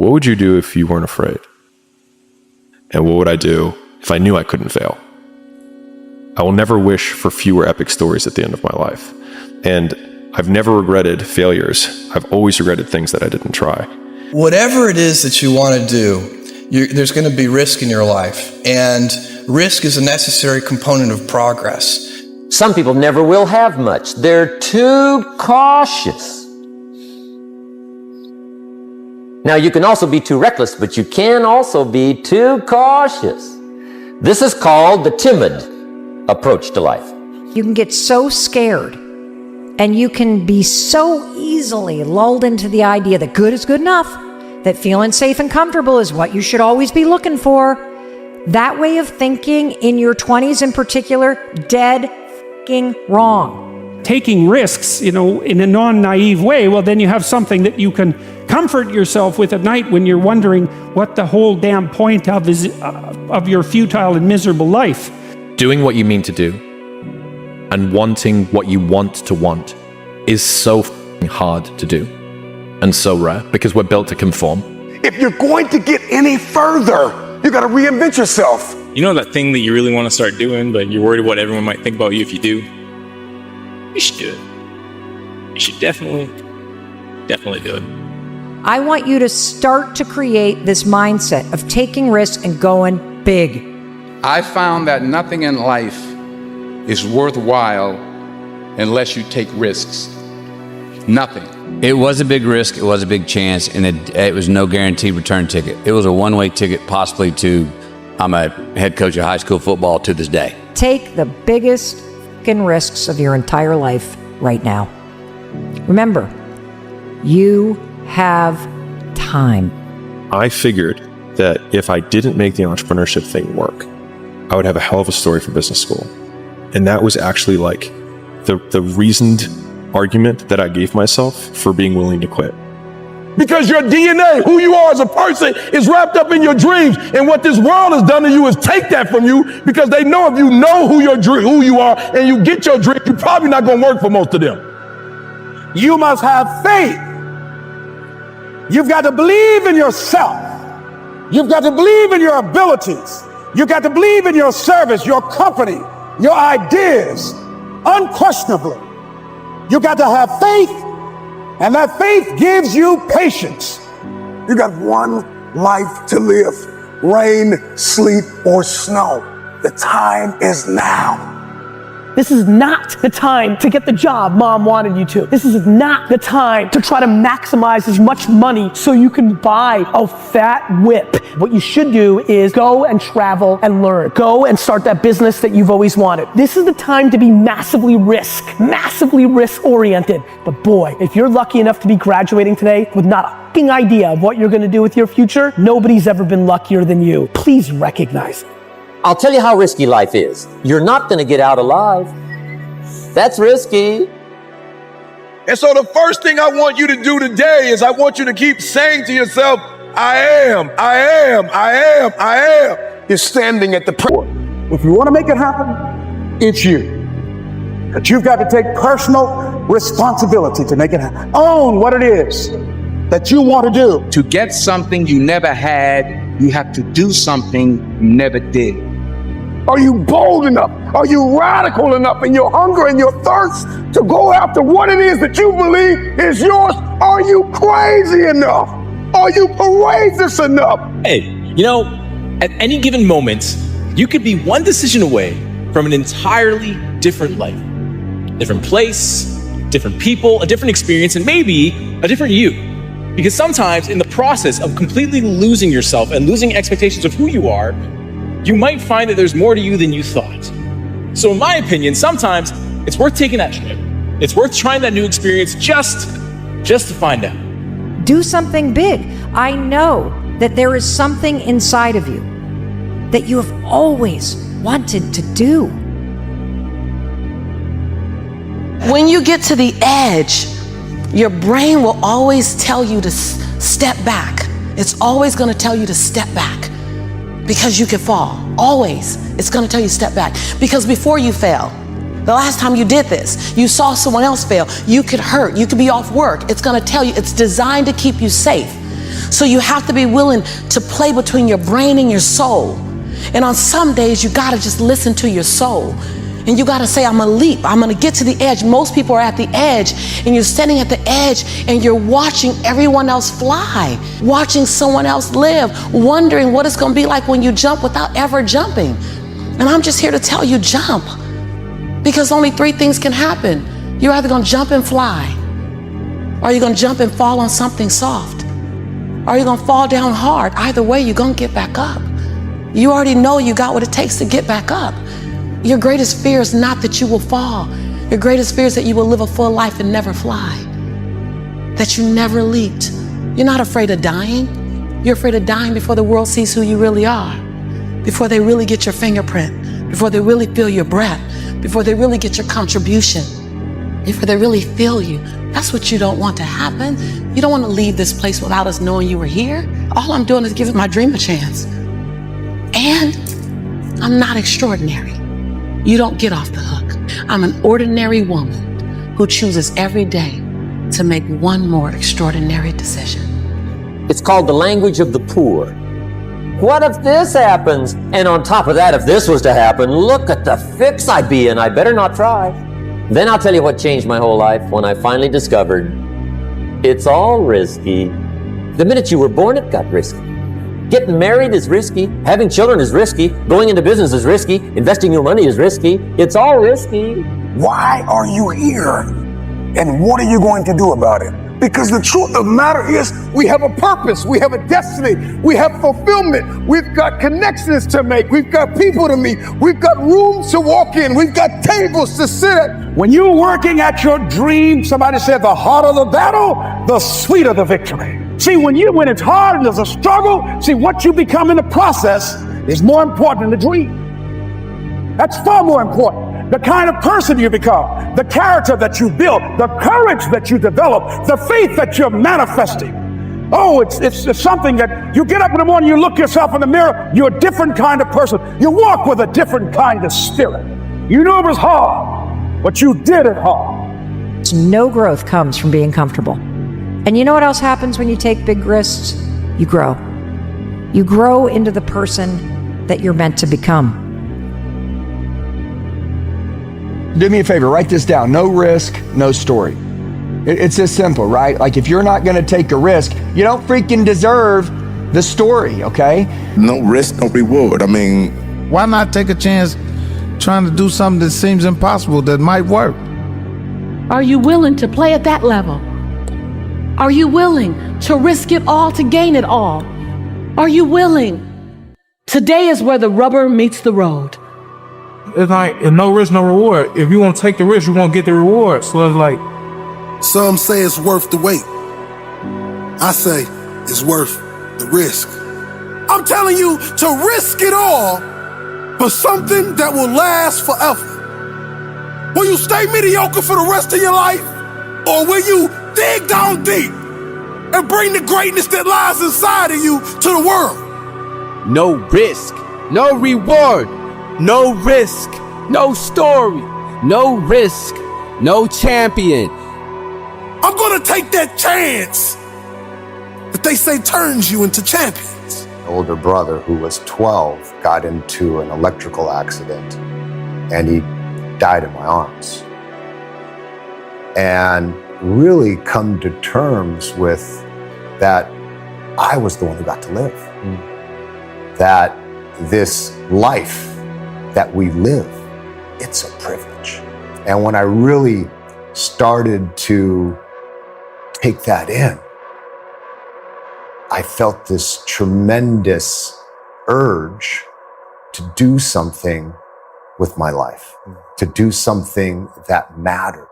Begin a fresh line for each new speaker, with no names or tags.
What would you do if you weren't afraid? And what would I do if I knew I couldn't fail? I will never wish for fewer epic stories at the end of my life. And I've never regretted failures. I've always regretted things that I didn't try.
Whatever it is that you want to do, there's going to be risk in your life. And risk is a necessary component of progress.
Some people never will have much. They're too cautious. Now, you can also be too reckless, but you can also be too cautious. This is called the timid approach to life.
You can get so scared, and you can be so easily lulled into the idea that good is good enough, that feeling safe and comfortable is what you should always be looking for. That way of thinking in your 20s in particular, dead f***ing wrong.
Taking risks, in a non-naive way, well, then you have something that you can comfort yourself with at night when you're wondering what the whole damn point of is of your futile and miserable life.
Doing what you mean to do and wanting what you want to want is so hard to do and so rare because we're built to conform.
If you're going to get any further, you got to reinvent yourself.
You know that thing that you really want to start doing, but you're worried what everyone might think about you if you do? You should do it. You should definitely do it.
I want you to start to create this mindset of taking risks and going big.
I found that nothing in life is worthwhile unless you take risks. Nothing.
It was a big risk, it was a big chance, and it was no guaranteed return ticket. It was a one-way ticket possibly to, I'm a head coach of high school football to this day.
Take the biggest f***ing risks of your entire life right now. Remember, you have time.
I figured that if I didn't make the entrepreneurship thing work, I would have a hell of a story for business school. And that was actually like the reasoned argument that I gave myself for being willing to quit.
Because your DNA, who you are as a person, is wrapped up in your dreams. And what this world has done to you is take that from you, because they know if you know who you are and you get your dream, you're probably not going to work for most of them. You must have faith. You've got to believe in yourself. You've got to believe in your abilities. You've got to believe in your service, your company, your ideas, unquestionably. You've got to have faith, and that faith gives you patience. You got one life to live, rain, sleet, or snow. The time is now.
This is not the time to get the job mom wanted you to. This is not the time to try to maximize as much money so you can buy a fat whip. What you should do is go and travel and learn. Go and start that business that you've always wanted. This is the time to be massively risk oriented. But boy, if you're lucky enough to be graduating today with not a f***ing idea of what you're gonna do with your future, nobody's ever been luckier than you. Please recognize it.
I'll tell you how risky life is. You're not going to get out alive. That's risky.
And so the first thing I want you to do today is I want you to keep saying to yourself, I am. You're standing at the door. If you want to make it happen, it's you. But you've got to take personal responsibility to make it happen. Own what it is that you want to do.
To get something you never had, you have to do something you never did.
Are you bold enough? Are you radical enough in your hunger and your thirst to go after what it is that you believe is yours? Are you crazy enough? Are you courageous enough?
Hey, at any given moment, you could be one decision away from an entirely different life. Different place, different people, a different experience, and maybe a different you. Because sometimes in the process of completely losing yourself and losing expectations of who you are, you might find that there's more to you than you thought. So in my opinion, sometimes it's worth taking that trip. It's worth trying that new experience just to find out.
Do something big. I know that there is something inside of you that you have always wanted to do.
When you get to the edge, your brain will always tell you to step back. It's always going to tell you to step back because you could fall. Always. It's going to tell you to step back. Because before you fail, the last time you did this, you saw someone else fail. You could hurt. You could be off work. It's going to tell you, it's designed to keep you safe. So you have to be willing to play between your brain and your soul. And on some days, you gotta just listen to your soul. And you gotta say, I'm gonna leap, I'm gonna get to the edge. Most people are at the edge, and you're standing at the edge, and you're watching everyone else fly, watching someone else live, wondering what it's gonna be like when you jump without ever jumping. And I'm just here to tell you, jump. Because only three things can happen. You're either gonna jump and fly, or you're gonna jump and fall on something soft, or you're gonna fall down hard. Either way, you're gonna get back up. You already know you got what it takes to get back up. Your greatest fear is not that you will fall. Your greatest fear is that you will live a full life and never fly, that you never leaped. You're not afraid of dying. You're afraid of dying before the world sees who you really are, before they really get your fingerprint, before they really feel your breath, before they really get your contribution, before they really feel you. That's what you don't want to happen. You don't want to leave this place without us knowing you were here. All I'm doing is giving my dream a chance. And I'm not extraordinary. You don't get off the hook. I'm an ordinary woman who chooses every day to make one more extraordinary decision.
It's called the language of the poor. What if this happens? And on top of that, if this was to happen, look at the fix I'd be in. I better not try. Then I'll tell you what changed my whole life when I finally discovered it's all risky. The minute you were born, it got risky. Getting married is risky. Having children is risky. Going into business is risky. Investing your money is risky. It's all risky.
Why are you here? And what are you going to do about it? Because the truth of the matter is, we have a purpose, we have a destiny, we have fulfillment, we've got connections to make, we've got people to meet, we've got rooms to walk in, we've got tables to sit at. When you're working at your dream, somebody said the harder the battle, the sweeter the victory. See, when it's hard and there's a struggle, see, what you become in the process is more important than the dream. That's far more important. The kind of person you become, the character that you build, the courage that you develop, the faith that you're manifesting. Oh, it's something that you get up in the morning, you look yourself in the mirror, you're a different kind of person. You walk with a different kind of spirit. You know it was hard, but you did it hard.
No growth comes from being comfortable. And you know what else happens when you take big risks? You grow. You grow into the person that you're meant to become.
Do me a favor, write this down. No risk, no story. It's this simple, right? Like if you're not gonna take a risk, you don't freaking deserve the story, okay?
No risk, no reward. I mean,
why not take a chance trying to do something that seems impossible that might work?
Are you willing to play at that level? Are you willing to risk it all to gain it all? Are you willing? Today is where the rubber meets the road.
It's like no risk, no reward. If you want to take the risk, you're going to get the reward. So it's like...
Some say it's worth the wait. I say it's worth the risk. I'm telling you to risk it all for something that will last forever. Will you stay mediocre for the rest of your life? Or will you dig down deep and bring the greatness that lies inside of you to the world?
No risk, no reward. No risk, no story, no risk, no champion.
I'm gonna take that chance that they say turns you into champions.
An older brother who was 12 got into an electrical accident and he died in my arms. And really come to terms with that I was the one who got to live. That this life that we live, it's a privilege. And when I really started to take that in, I felt this tremendous urge to do something with my life, to do something that mattered.